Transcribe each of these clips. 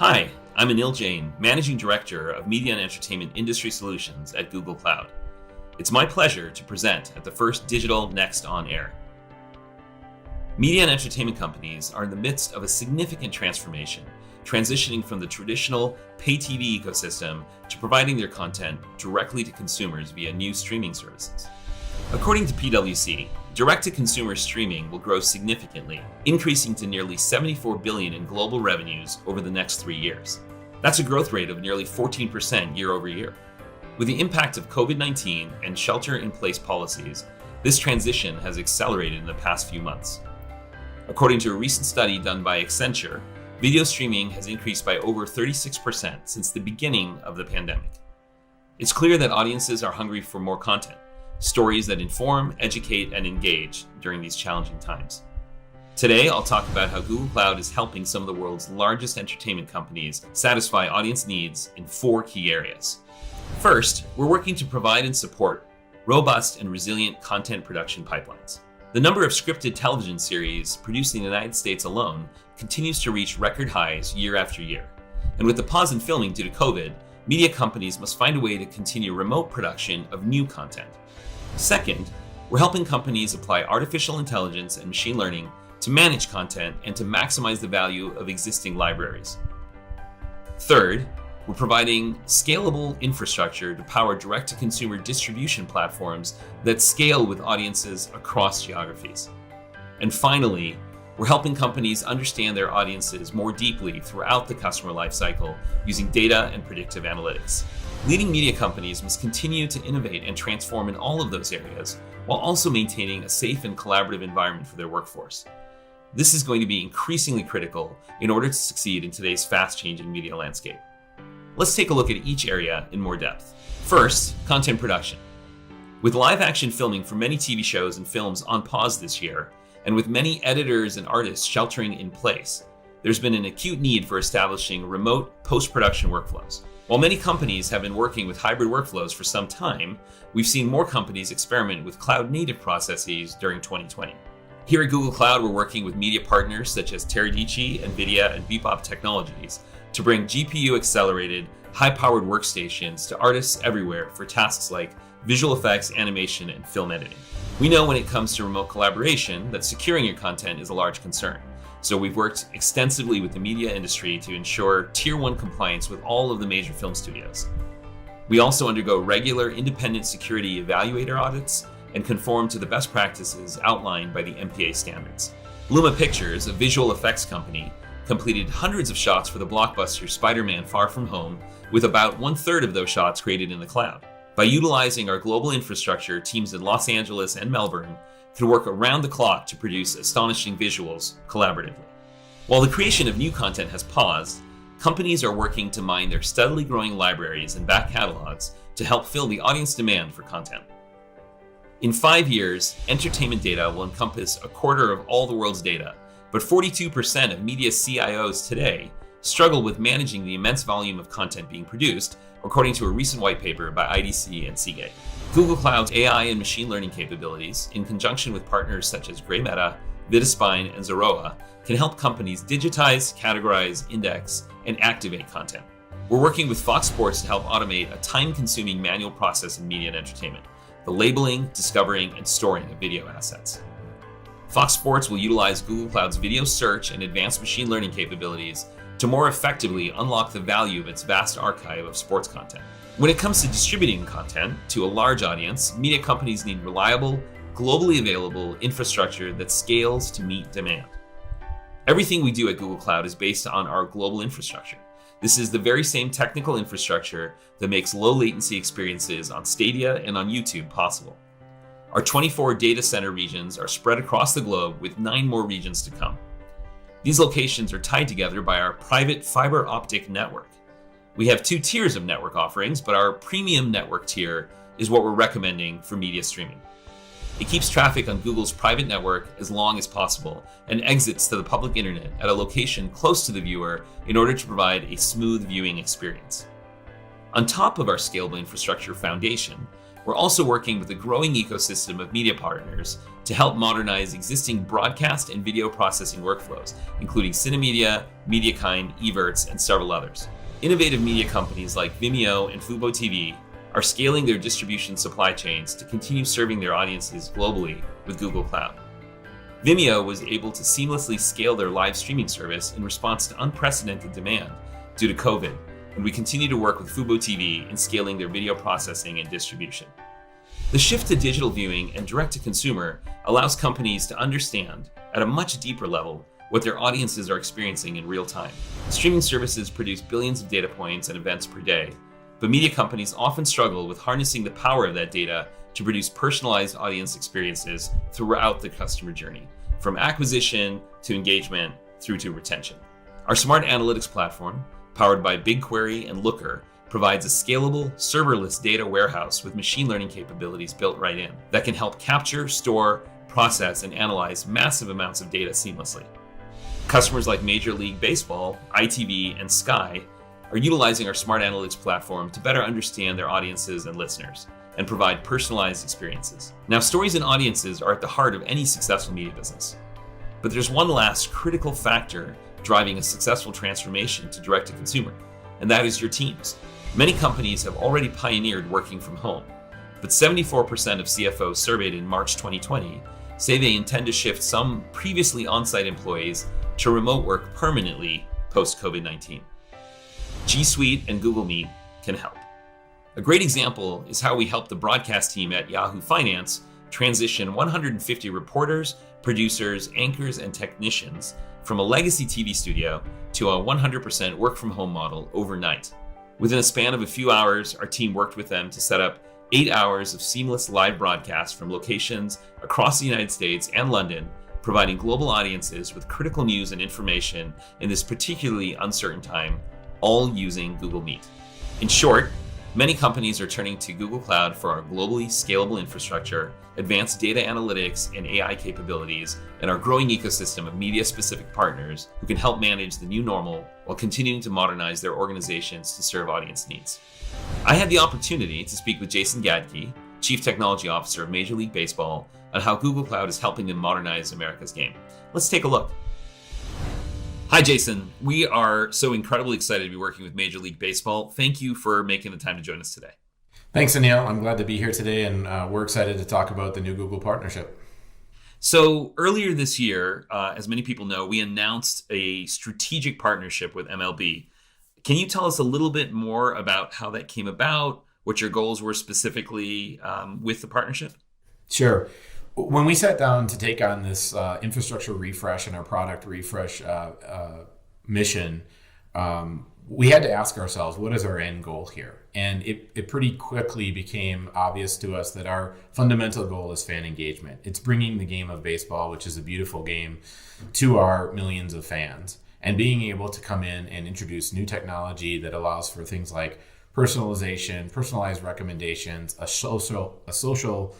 Hi, I'm Anil Jain, Managing Director of Media and Entertainment Industry Solutions at Google Cloud. It's my pleasure to present at the first Digital Next On Air. Media and entertainment companies are in the midst of a significant transformation, transitioning from the traditional pay TV ecosystem to providing their content directly to consumers via new streaming services. According to PwC, direct-to-consumer streaming will grow significantly, increasing to nearly $74 billion in global revenues over the next 3 years. That's a growth rate of nearly 14% year over year. With the impact of COVID-19 and shelter-in-place policies, this transition has accelerated in the past few months. According to a recent study done by Accenture, video streaming has increased by over 36% since the beginning of the pandemic. It's clear that audiences are hungry for more content, stories that inform, educate, and engage during these challenging times. Today, I'll talk about how Google Cloud is helping some of the world's largest entertainment companies satisfy audience needs in 4 key areas. First, we're working to provide and support robust and resilient content production pipelines. The number of scripted television series produced in the United States alone continues to reach record highs year after year. And with the pause in filming due to COVID, media companies must find a way to continue remote production of new content. Second, we're helping companies apply artificial intelligence and machine learning to manage content and to maximize the value of existing libraries. Third, we're providing scalable infrastructure to power direct-to-consumer distribution platforms that scale with audiences across geographies. And finally, we're helping companies understand their audiences more deeply throughout the customer lifecycle using data and predictive analytics. Leading media companies must continue to innovate and transform in all of those areas, while also maintaining a safe and collaborative environment for their workforce. This is going to be increasingly critical in order to succeed in today's fast-changing media landscape. Let's take a look at each area in more depth. First, content production. With live-action filming for many TV shows and films on pause this year, and with many editors and artists sheltering in place, there's been an acute need for establishing remote post-production workflows. While many companies have been working with hybrid workflows for some time, we've seen more companies experiment with cloud-native processes during 2020. Here at Google Cloud, we're working with media partners such as Teradici, NVIDIA, and Bebop Technologies to bring GPU-accelerated, high-powered workstations to artists everywhere for tasks like visual effects, animation, and film editing. We know when it comes to remote collaboration that securing your content is a large concern. So we've worked extensively with the media industry to ensure Tier 1 compliance with all of the major film studios. We also undergo regular independent security evaluator audits and conform to the best practices outlined by the MPA standards. Luma Pictures, a visual effects company, completed hundreds of shots for the blockbuster Spider-Man: Far From Home, with about 1/3 of those shots created in the cloud. By utilizing our global infrastructure, teams in Los Angeles and Melbourne can work around the clock to produce astonishing visuals collaboratively. While the creation of new content has paused, companies are working to mine their steadily growing libraries and back catalogs to help fill the audience demand for content. In 5 years, entertainment data will encompass 1/4 of all the world's data, but 42% of media CIOs today struggle with managing the immense volume of content being produced, according to a recent white paper by IDC and Seagate. Google Cloud's AI and machine learning capabilities, in conjunction with partners such as GreyMeta, Vitaspine, and Zeroa, can help companies digitize, categorize, index, and activate content. We're working with Fox Sports to help automate a time-consuming manual process in media and entertainment: the labeling, discovering, and storing of video assets. Fox Sports will utilize Google Cloud's video search and advanced machine learning capabilities to more effectively unlock the value of its vast archive of sports content. When it comes to distributing content to a large audience, media companies need reliable, globally available infrastructure that scales to meet demand. Everything we do at Google Cloud is based on our global infrastructure. This is the very same technical infrastructure that makes low latency experiences on Stadia and on YouTube possible. Our 24 data center regions are spread across the globe, with 9 more regions to come. These locations are tied together by our private fiber optic network. We have 2 tiers of network offerings, but our premium network tier is what we're recommending for media streaming. It keeps traffic on Google's private network as long as possible and exits to the public internet at a location close to the viewer in order to provide a smooth viewing experience. On top of our scalable infrastructure foundation, We're also working with a growing ecosystem of media partners to help modernize existing broadcast and video processing workflows, including Cinemedia, MediaKind, Evertz, and several others. Innovative media companies like Vimeo and FuboTV are scaling their distribution supply chains to continue serving their audiences globally with Google Cloud. Vimeo was able to seamlessly scale their live streaming service in response to unprecedented demand due to COVID, and we continue to work with FuboTV in scaling their video processing and distribution. The shift to digital viewing and direct-to-consumer allows companies to understand, at a much deeper level, what their audiences are experiencing in real time. Streaming services produce billions of data points and events per day, but media companies often struggle with harnessing the power of that data to produce personalized audience experiences throughout the customer journey, from acquisition to engagement through to retention. Our smart analytics platform, powered by BigQuery and Looker, provides a scalable, serverless data warehouse with machine learning capabilities built right in that can help capture, store, process, and analyze massive amounts of data seamlessly. Customers like Major League Baseball, ITV, and Sky are utilizing our smart analytics platform to better understand their audiences and listeners and provide personalized experiences. Now, stories and audiences are at the heart of any successful media business. But there's one last critical factor driving a successful transformation to direct-to-consumer, and that is your teams. Many companies have already pioneered working from home, but 74% of CFOs surveyed in March 2020 say they intend to shift some previously on-site employees to remote work permanently post-COVID-19. G Suite and Google Meet can help. A great example is how we helped the broadcast team at Yahoo Finance transition 150 reporters, producers, anchors, and technicians from a legacy TV studio to a 100% work from home model overnight. Within a span of a few hours, our team worked with them to set up 8 hours of seamless live broadcasts from locations across the United States and London, providing global audiences with critical news and information in this particularly uncertain time, all using Google Meet. In short, many companies are turning to Google Cloud for our globally scalable infrastructure, advanced data analytics and AI capabilities, and our growing ecosystem of media-specific partners who can help manage the new normal while continuing to modernize their organizations to serve audience needs. I had the opportunity to speak with Jason Gadke, Chief Technology Officer of Major League Baseball, on how Google Cloud is helping them modernize America's game. Let's take a look. Hi, Jason. We are so incredibly excited to be working with Major League Baseball. Thank you for making the time to join us today. Thanks, Anil. I'm glad to be here today, and we're excited to talk about the new Google partnership. So earlier this year, as many people know, we announced a strategic partnership with MLB. Can you tell us a little bit more about how that came about, what your goals were specifically with the partnership? Sure. When we sat down to take on this infrastructure refresh and our product refresh mission, we had to ask ourselves, what is our end goal here? And it pretty quickly became obvious to us that our fundamental goal is fan engagement. It's bringing the game of baseball, which is a beautiful game, to our millions of fans, and being able to come in and introduce new technology that allows for things like personalization, personalized recommendations, a social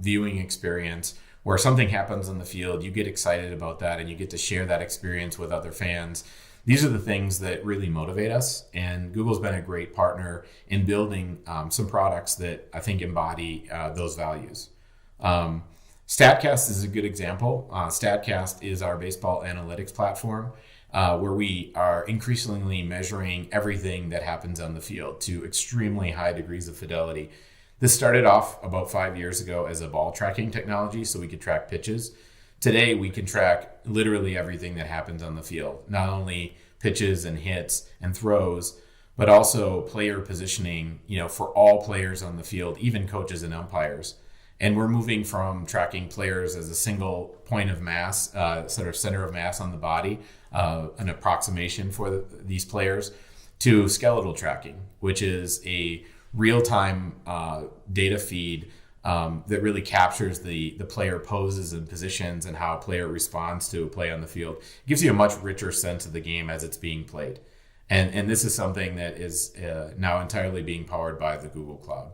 viewing experience where something happens on the field, you get excited about that and you get to share that experience with other fans. These are the things that really motivate us, and Google's been a great partner in building some products that I think embody those values. StatCast is a good example. StatCast is our baseball analytics platform where we are increasingly measuring everything that happens on the field to extremely high degrees of fidelity. This started off about 5 years ago as a ball tracking technology, so we could track pitches. Today, we can track literally everything that happens on the field, not only pitches and hits and throws, but also player positioning, for all players on the field, even coaches and umpires. And we're moving from tracking players as a single point of mass, sort of center of mass on the body, an approximation for these players, to skeletal tracking, which is a real-time data feed that really captures the player poses and positions and how a player responds to a play on the field. It gives you a much richer sense of the game as it's being played. And this is something that is now entirely being powered by the Google Cloud.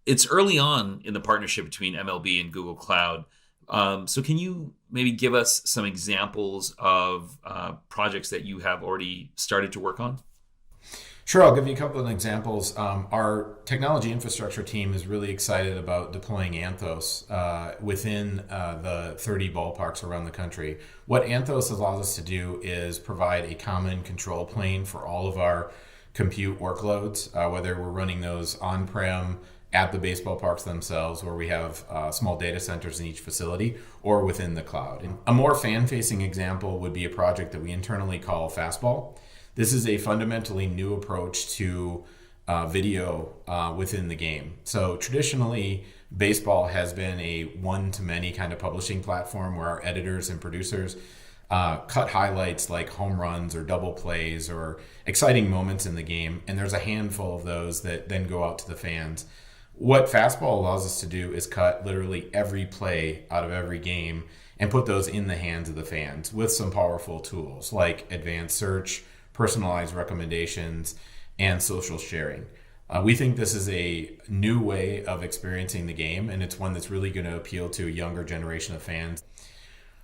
It's early on in the partnership between MLB and Google Cloud. So can you maybe give us some examples of projects that you have already started to work on? Sure, I'll give you a couple of examples. Our technology infrastructure team is really excited about deploying Anthos within the 30 ballparks around the country. What Anthos allows us to do is provide a common control plane for all of our compute workloads, whether we're running those on-prem at the baseball parks themselves, where we have small data centers in each facility, or within the cloud. And a more fan-facing example would be a project that we internally call Fastball. This is a fundamentally new approach to video within the game. So traditionally, baseball has been a one-to-many kind of publishing platform where our editors and producers cut highlights like home runs or double plays or exciting moments in the game, and there's a handful of those that then go out to the fans. What Fastball allows us to do is cut literally every play out of every game and put those in the hands of the fans with some powerful tools like advanced search, personalized recommendations, and social sharing. We think this is a new way of experiencing the game, and it's one that's really going to appeal to a younger generation of fans.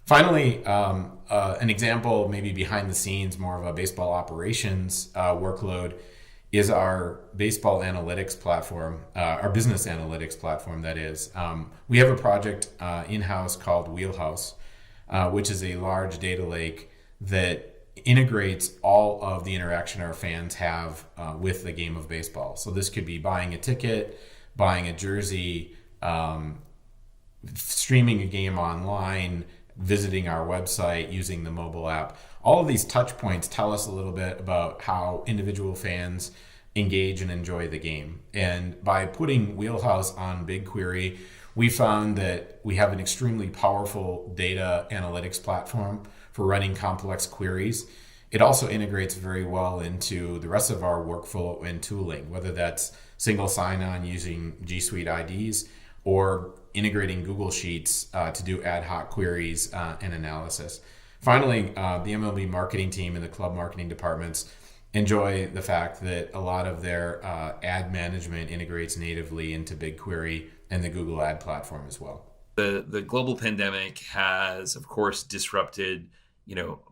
Finally, an example maybe behind the scenes, more of a baseball operations workload, is our baseball analytics platform, our business analytics platform, that is. We have a project in-house called Wheelhouse, which is a large data lake that integrates all of the interaction our fans have with the game of baseball. So this could be buying a ticket, buying a jersey, streaming a game online, visiting our website, using the mobile app. All of these touch points tell us a little bit about how individual fans engage and enjoy the game. And by putting Wheelhouse on BigQuery, we found that we have an extremely powerful data analytics platform for running complex queries. It also integrates very well into the rest of our workflow and tooling, whether that's single sign-on using G Suite IDs or integrating Google Sheets to do ad hoc queries and analysis. Finally, the MLB marketing team and the club marketing departments enjoy the fact that a lot of their ad management integrates natively into BigQuery and the Google Ad platform as well. The global pandemic has, of course, disrupted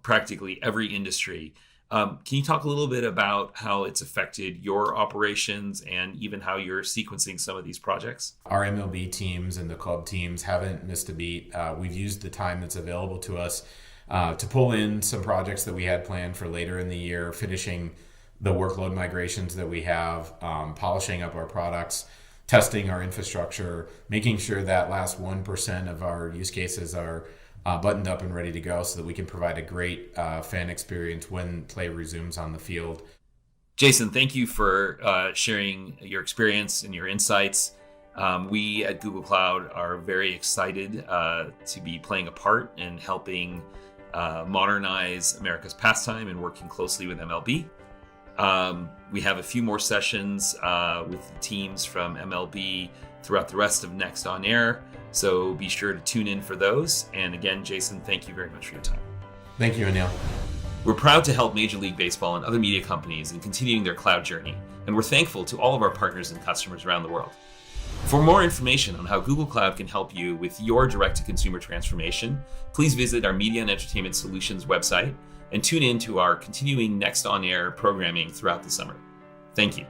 practically every industry. Can you talk a little bit about how it's affected your operations and even how you're sequencing some of these projects? Our MLB teams and the club teams haven't missed a beat. We've used the time that's available to us to pull in some projects that we had planned for later in the year, finishing the workload migrations that we have, polishing up our products, testing our infrastructure, making sure that last 1% of our use cases are buttoned up and ready to go so that we can provide a great fan experience when play resumes on the field. Jason, thank you for sharing your experience and your insights. We at Google Cloud are very excited to be playing a part in helping modernize America's pastime and working closely with MLB. We have a few more sessions with the teams from MLB throughout the rest of Next on Air, so be sure to tune in for those. And again, Jason, thank you very much for your time. Thank you, Anil. We're proud to help Major League Baseball and other media companies in continuing their cloud journey, and we're thankful to all of our partners and customers around the world. For more information on how Google Cloud can help you with your direct-to-consumer transformation, please visit our Media and Entertainment Solutions website and tune in to our continuing Next on Air programming throughout the summer. Thank you.